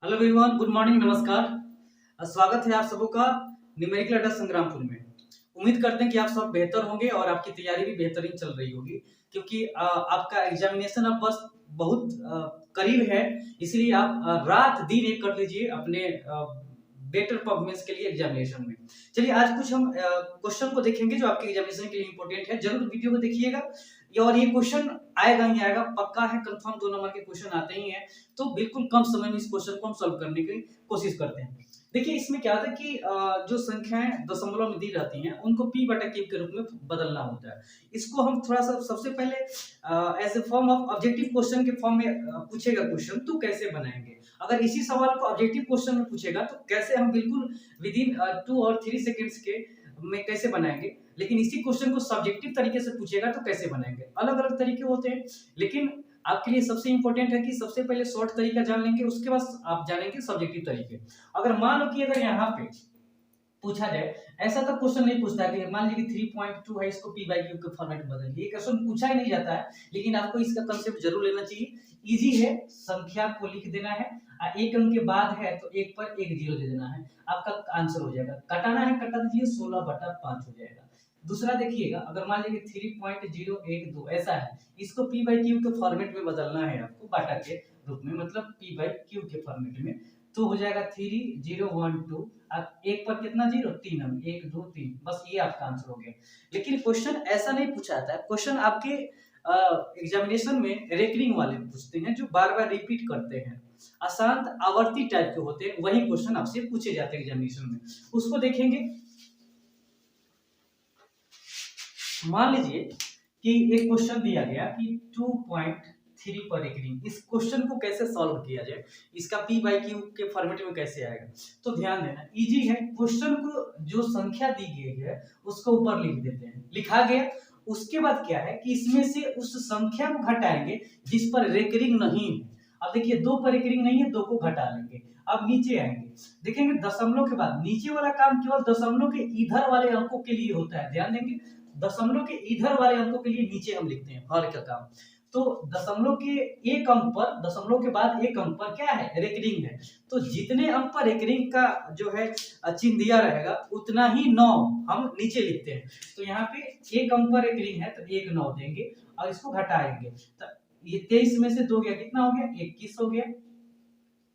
Hello everyone, good morning, नमस्कार। स्वागत है आप सबों का न्यूमेरिकल अड्डा संग्रामपुर में। उम्मीद करते हैं कि आप सब बेहतर होंगे और आपकी तैयारी भी बेहतरीन चल रही होगी, क्योंकि आपका एग्जामिनेशन अब बस बहुत करीब है। इसलिए आप रात दिन एक कर लीजिए अपने बेटर परफॉर्मेंस के लिए एग्जामिनेशन में। चलिए आज कुछ हम क्वेश्चन को देखेंगे जो आपके एग्जामिनेशन के लिए इंपॉर्टेंट है। जरूर वीडियो को देखिएगा और ये क्वेश्चन आएगा ही आएगा, पक्का है, कंफर्म 2 नंबर के क्वेश्चन आते ही हैं। तो बिल्कुल कम समय में इस क्वेश्चन को हम सॉल्व करने की कोशिश करते हैं। देखिए इसमें क्या होता है कि जो संख्याएं दशमलव में दी जाती हैं उनको p बटा q के रूप में बदलना होता है। इसको हम थोड़ा सा सबसे पहले as a form of objective question के फॉर्म में पूछेगा क्वेश्चन तो कैसे बनाएंगे। अगर इसी सवाल को ऑब्जेक्टिव क्वेश्चन में पूछेगा तो कैसे हम बिल्कुल विद इन 2 और 3 सेकंड्स के में कैसे बनाएंगे। लेकिन इसी क्वेश्चन को सब्जेक्टिव तरीके से पूछेगा तो कैसे बनाएंगे। अलग अलग तरीके होते हैं, लेकिन आपके लिए सबसे इंपॉर्टेंट है कि सबसे पहले शॉर्ट तरीका जान लेंगे, उसके बाद आप जानेंगे सब्जेक्टिव तरीके। अगर मान लो कि अगर यहाँ पे पूछा जाए, ऐसा तो क्वेश्चन नहीं पूछता है कि मान लीजिए कि 3.2 है, इसको p बाई q के फॉर्मेट में बदलिए। ये क्वेश्चन पूछा ही नहीं जाता है, लेकिन आपको इसका कंसेप्ट जरूर लेना चाहिए। इजी है, संख्या को लिख देना है, एक अंक के बाद है तो एक पर एक जीरो दे देना है, आपका आंसर हो जाएगा। कटाना है कटा दीजिए, 16/5 हो जाएगा। दूसरा देखिएगा, अगर मान लीजिए 3.012 ऐसा है, इसको p बाई q के फॉर्मेट में बदलना है आपको, बाटा के रूप में, मतलब p बाई q के फॉर्मेट में, तो हो जाएगा 3012। अब एक पर कितना जीरो, 3 अंक, 1 2 3, बस ये आपका आंसर हो गया। लेकिन क्वेश्चन ऐसा नहीं पूछा जाता है। क्वेश्चन आपके एग्जामिनेशन में रेकरिंग वाले पूछते हैं, जो बार बार रिपीट करते हैं, अशांत आवर्ती टाइप के होते हैं, वही क्वेश्चन आपसे पूछे जाते हैं एग्जामिनेशन में। उसको देखेंगे। मान लीजिए कि एक क्वेश्चन दिया गया कि 2.3 पर एकरिंग, इस क्वेश्चन को कैसे सॉल्व किया जाए, इसका p बाई q के फॉर्मेट में कैसे आएगा। तो ध्यान देना, इजी है। क्वेश्चन को जो संख्या दी गई है उसको ऊपर लिख देते हैं, लिखा गया। उसके बाद क्या है कि इसमें से उस संख्या को घटाएंगे जिस पर रेकरिंग नहीं है। अब देखिए 2 पर रेकरिंग नहीं है, 2 को घटा लेंगे। अब नीचे आएंगे, देखेंगे दशमलव के बाद नीचे वाला काम केवल दशमलव के इधर वाले अंकों के लिए होता है। ध्यान देंगे, दशमलव के इधर वाले अंकों के लिए नीचे हम लिखते हैं हर का काम। तो दशमलव के एक अंक पर, दशमलव के बाद एक अंक पर क्या है, रेकरिंग है। तो जितने अंक पर रेकरिंग का जो है चिन्ह दिया रहेगा, उतना ही 9 हम नीचे लिखते हैं। तो यहाँ पे एक अंक पर रेकरिंग है तो एक 9 देंगे और इसको घटाएंगे। तो ये 23 में से 2 गया, कितना हो गया, 21 हो गया,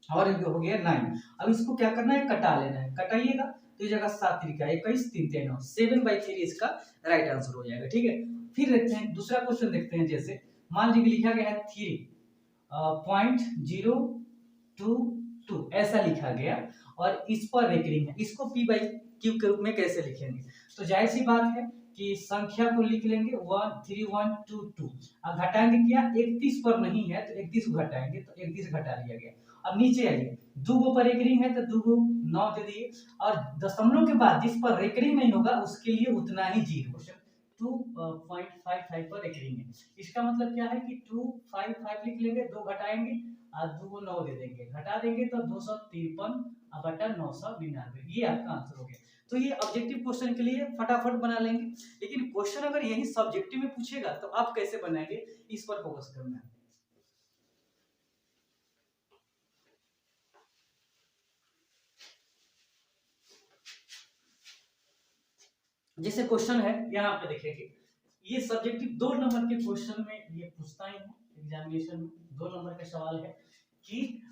और ये हो गया 9। अब इसको क्या करना है, कटा लेना है। कटाइएगा तो ये जगह 7 त्रिका 21, 3 3 9, 7/3 इसका राइट आंसर हो जाएगा। ठीक है, फिर देखते हैं दूसरा क्वेश्चन देखते हैं। जैसे मान लीजिए लिखा गया है 3.022 ऐसा लिखा गया और इस पर रेकरिंग है, इसको p बाई q के रूप में कैसे लिखेंगे। तो जाहिर सी बात है कि संख्या को लिख लेंगे 13122। अब घटाएंगे क्या, 31 पर नहीं है तो 31 को घटाएंगे, तो 31 घटा लिया गया। अब नीचे आइए, 2 पर रेकरिंग है तो 2 9 दे दिए, और दशमलव के बाद जिस पर रेकरिंग नहीं होगा उसके लिए उतना ही जीरो, 2.55 पर रेकरिंग है। इसका मतलब क्या है कि 255 लिख लेंगे, 2 घटाएंगे और 2 9 दे देंगे, घटा देंगे तो 253/999, ये आपका आंसर हो गया। तो ये ऑब्जेक्टिव क्वेश्चन के लिए फटाफट बना लेंगे। लेकिन क्वेश्चन अगर यही सब्जेक्टिव में पूछेगा तो आप कैसे बनाएंगे, इस पर फोकस करना है। जैसे क्वेश्चन है यहाँ पे देखेंगे, ये सब्जेक्टिव 2 नंबर के क्वेश्चन में ये पूछता ही है एग्जामिनेशन में। 2 नंबर का सवाल है कि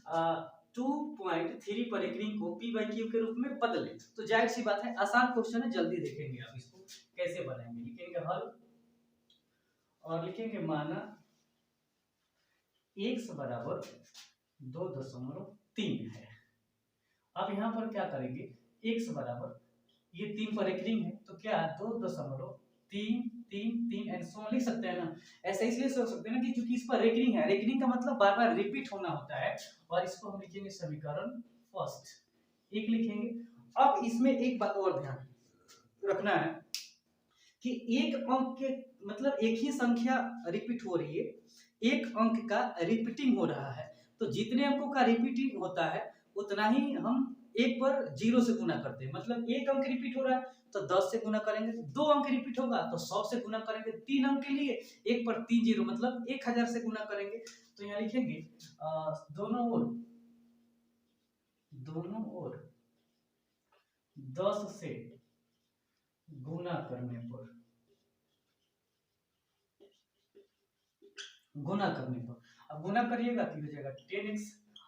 2.3 पर एकरिंग को p बाई q के रूप में बदले। तो जाहिर सी बात है, आसान क्वेश्चन है, जल्दी देखेंगे आप इसको कैसे बनाएंगे। लिखेंगे हल और लिखेंगे माना x बराबर 2.3 है। अब यहाँ पर क्या करेंगे, x बराबर ये 3 पर एकरिंग है तो क्या 2.333 एंड सो लिख सकते हैं ना। ऐसा इसलिए सोच सकते हैं ना कि क्योंकि इस पर रेकरिंग है, रेकरिंग का मतलब बार बार रिपीट होना होता है। और इसको हम लिखेंगे समीकरण फर्स्ट, एक लिखेंगे। अब इसमें एक बात और ध्यान रखना है कि एक अंक के मतलब एक ही संख्या रिपीट हो रही है, एक अंक का रिपीटिंग हो रहा है, तो जितने अंकों का रिपीटिंग होता है उतना ही हम एक पर 0 से गुना करते हैं। मतलब एक अंक रिपीट हो रहा है तो 10 से गुना करेंगे, 2 अंक रिपीट होगा तो 100 से गुना करेंगे, 3 अंक के लिए एक पर 3 जीरो मतलब 1000 से गुना करेंगे। तो यहाँ लिखेंगे दोनों ओर दोनों ओर 10 से गुना करने पर, गुना करने पर, अब गुना करिएगा तो हो जाएगा 10x,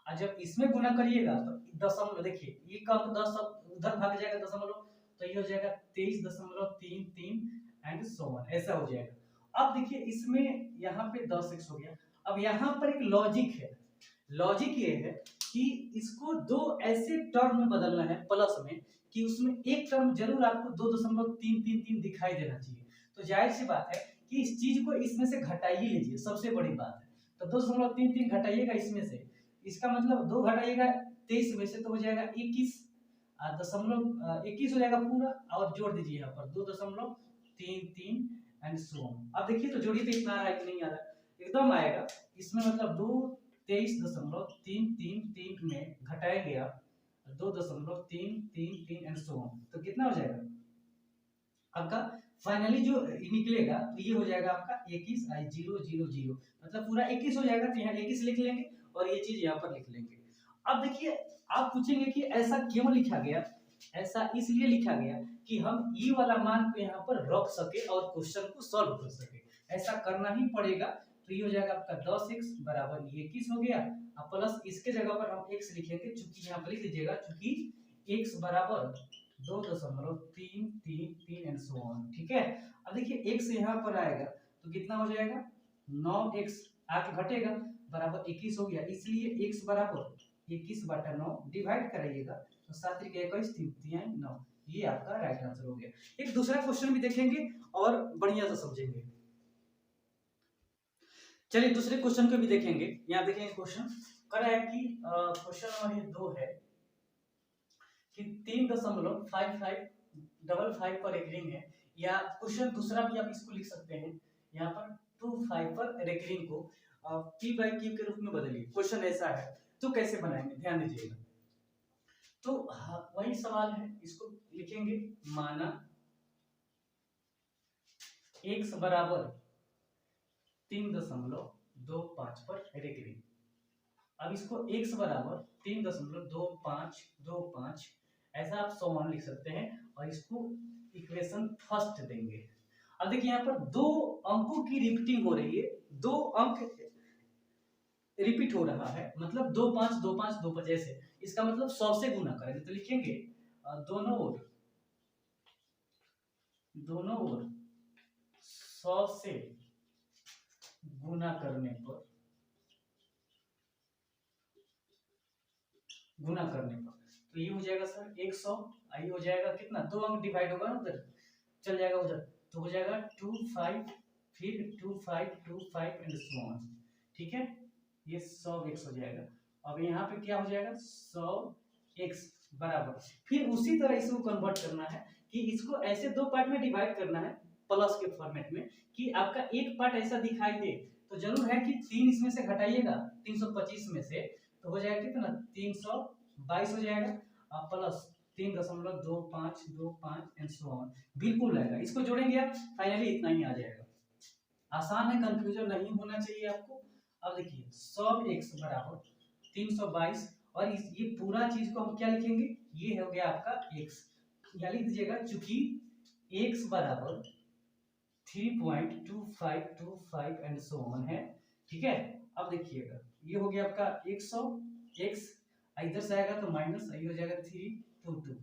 और जब इसमें गुना करिएगा तो दशमलव, देखिए ये का 10 उधर भाग जाएगा दशमलव, तो ये हो जाएगा 23.33 एंड सो ऑन, ऐसा हो जाएगा। अब देखिए इसमें यहाँ पे 10x हो गया। अब यहाँ पर एक लॉजिक है, लॉजिक ये है कि इसको दो ऐसे टर्म में बदलना है प्लस में कि उसमें एक टर्म जरूर आपको 2.333 दिखाई देना चाहिए। तो जाहिर सी बात है कि इस चीज को इसमें से घटा ही लीजिए, सबसे बड़ी बात है। तो 2.33 घटाइएगा इसमें से, इसका मतलब 2 घटाइएगा 23 में से तो हो जाएगा 21, दशमलव 21 हो जाएगा पूरा, और जोड़ दीजिए यहाँ पर 2.33 एंड सो ऑन। अब देखिए तो जोड़िए तो इतना आ रहा है कि नहीं आ रहा है, एकदम आएगा। इसमें मतलब 23.333 में घटाएंगे आप 2.333 एंड सो ऑन, तो कितना हो जाएगा आपका फाइनली जो निकलेगा, तो ये हो जाएगा आपका 21,000, मतलब पूरा 21 हो जाएगा। तो यहाँ 21 लिख लेंगे और ये चीज यहाँ पर लिख लेंगे। अब देखिए आप पूछेंगे कि ऐसा क्यों लिखा गया, ऐसा इसलिए लिखा गया कि हम ई वाला मान को यहाँ पर रख सके और क्वेश्चन को सॉल्व कर सके, ऐसा करना ही पड़ेगा। तो ये हो जाएगा आपका 10x बराबर 21 हो गया, अब प्लस इसके जगह पर हम x लिखेंगे, चूंकि यहाँ पर लिख दीजिएगा चूंकि x बराबर 2.333 एंड सो ऑन, ठीक है। अब देखिए x यहाँ पर आएगा तो कितना हो जाएगा 9x आगे घटेगा बराबर 21 हो गया, इसलिए x बराबर 21/9 डिवाइड कराइएगा तो 7 × 21 3 9, ये आपका राइट आंसर हो गया। एक दूसरा क्वेश्चन भी देखेंगे और बढ़िया से समझेंगे। चलिए दूसरे क्वेश्चन को भी देखेंगे। यहाँ देखेंगे क्वेश्चन कर है कि क्वेश्चन नंबर 2 है कि 3.5555 पर एक रिंग है, या क्वेश्चन दूसरा भी आप इसको लिख सकते हैं, यहाँ पर 25 पर एक रिंग को p/q के रूप में बदलिए। क्वेश्चन ऐसा है तो कैसे बनाएंगे, ध्यान दीजिएगा। तो वही सवाल है, इसको लिखेंगे माना x बराबर 3.25 पर एक रिंग। अब इसको x बराबर 3.2525 ऐसा आप 100 लिख सकते हैं और इसको इक्वेशन फर्स्ट देंगे। अब देखिए यहाँ पर दो अंकों की रिपीटिंग हो रही है, दो अंक रिपीट हो रहा है, मतलब 2 5 2 5 2 5 ऐसे, इसका मतलब 100 से गुना करेंगे तो लिखेंगे दोनों ओर 100 से गुना करने पर, तो ये हो जाएगा सर 100, ये हो जाएगा कितना, दो अंक डिवाइड होगा ना उधर, चल जाएगा उधर, तो हो जाएगा 25 फिर 25 25 एंड सो ऑन, ठीक है। ये 100x हो जाएगा। अब यहाँ पे क्या हो जाएगा 100x बराबर, फिर उसी तरह इसको कन्वर्ट करना है कि इसको ऐसे दो पार्ट में डिवाइड करना है प्लस के फॉर्मेट में, कि आपका एक पार्ट ऐसा दिखाई दे, तो जरूर है कि 3 इसमें से घटाइएगा 325 में से, तो हो जाएगा कितना 322 हो जाएगा, प्लस 3.2525 एंड सो ऑन, बिल्कुल आएगा। इसको जोड़ेंगे आप, फाइनली इतना ही आ जाएगा। आसान है, कंफ्यूजन नहीं होना चाहिए आपको। अब देखिए 100x बराबर 322, और ये पूरा चीज को हम क्या लिखेंगे, ये हो गया आपका x, यहाँ लिख दीजिएगा चूंकि x बराबर 3.2525 एंड सो ऑन है, ठीक है। अब देखिएगा ये हो गया आपका 100x, इधर से आएगा तो माइनस, ये हो जाएगा 322।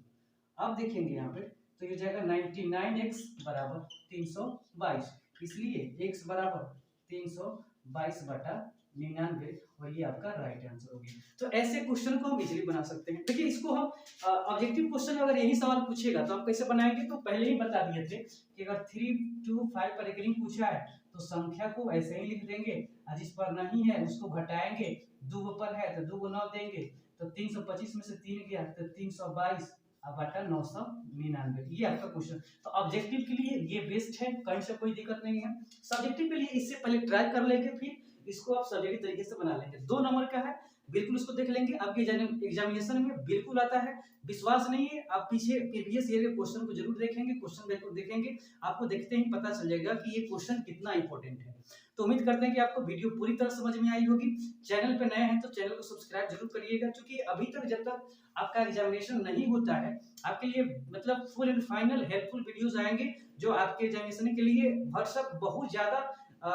अब देखेंगे यहाँ पे तो ये हो जाएगा 99x बराबर 322, इसलिए x बराबर 322/99, और ये आपका राइट आंसर हो गया। तो ऐसे क्वेश्चन को हम इजीली बना सकते हैं। देखिए इसको हम ऑब्जेक्टिव क्वेश्चन में अगर यही सवाल पूछेगा तो हम कैसे बनाएंगे, तो पहले ही बता दिए थे कि अगर 325 पर एक रिंग पूछा है तो संख्या को ऐसे ही लिख देंगे, और जिस पर नहीं है उसको घटाएंगे, 2 पर है तो 2 9 देंगे, तो 325 में से 3 गया तो 322 बटा 999, ये आपका क्वेश्चन। तो ऑब्जेक्टिव के लिए ये बेस्ट है, कहीं से कोई दिक्कत नहीं है। सब्जेक्टिव के लिए इससे पहले ट्राई कर लेंगे, फिर इसको आप सब्जेक्टिव तरीके से बना लेंगे। 2 नंबर का है, बिल्कुल उसको देख लेंगे, आपके एग्जामिनेशन में बिल्कुल आता है। विश्वास नहीं है, आप पीछे प्रीवियस ईयर के क्वेश्चन को जरूर देखेंगे, क्वेश्चन बैंक को देखेंगे, आपको देखते ही पता चल जाएगा कि ये क्वेश्चन कितना इंपॉर्टेंट है। तो उम्मीद करते हैं कि आपको वीडियो पूरी तरह समझ में आई होगी। चैनल पे नए हैं तो चैनल को सब्सक्राइब जरूर करिएगा, क्योंकि अभी तक जब तक आपका एग्जामिनेशन नहीं होता है, आपके लिए मतलब full and final helpful videos आएंगे जो आपके एग्जामिनेशन के लिए भरसक बहुत ज्यादा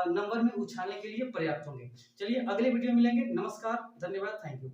नंबर में उछालने के लिए पर्याप्त होंगे। चलिए अगले वीडियो में मिलेंगे। नमस्कार, धन्यवाद, थैंक यू।